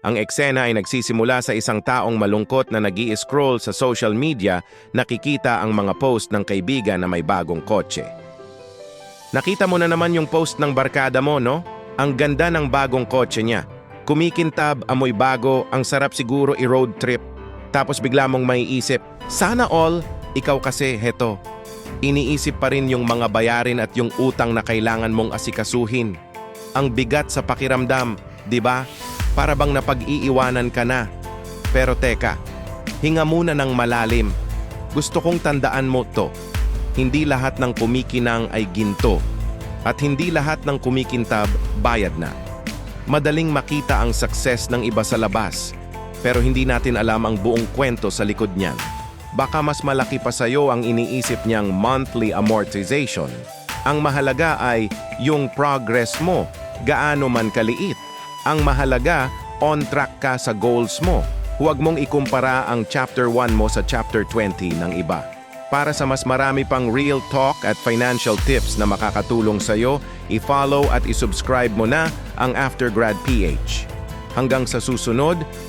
Ang eksena ay nagsisimula sa isang taong malungkot na nag-i-scroll sa social media, nakikita ang mga post ng kaibigan na may bagong kotse. Nakita mo na naman yung post ng barkada mo, no? Ang ganda ng bagong kotse niya. Kumikintab, amoy bago, ang sarap siguro i-road trip. Tapos bigla mong maiisip, sana all, ikaw kasi, heto. Iniisip pa rin yung mga bayarin at yung utang na kailangan mong asikasuhin. Ang bigat sa pakiramdam, di ba? Para bang napag-iiwanan ka na. Pero teka, hinga muna ng malalim. Gusto kong tandaan mo to. Hindi lahat ng kumikinang ay ginto. At hindi lahat ng kumikintab, bayad na. Madaling makita ang success ng iba sa labas, pero hindi natin alam ang buong kwento sa likod niyan. Baka mas malaki pa sa'yo ang iniisip niyang monthly amortization. Ang mahalaga ay yung progress mo, gaano man kaliit. Ang mahalaga, on track ka sa goals mo. Huwag mong ikumpara ang chapter 1 mo sa chapter 20 ng iba. Para sa mas marami pang real talk at financial tips na makakatulong sa'yo, i-follow at i-subscribe mo na ang Aftergrad PH. Hanggang sa susunod,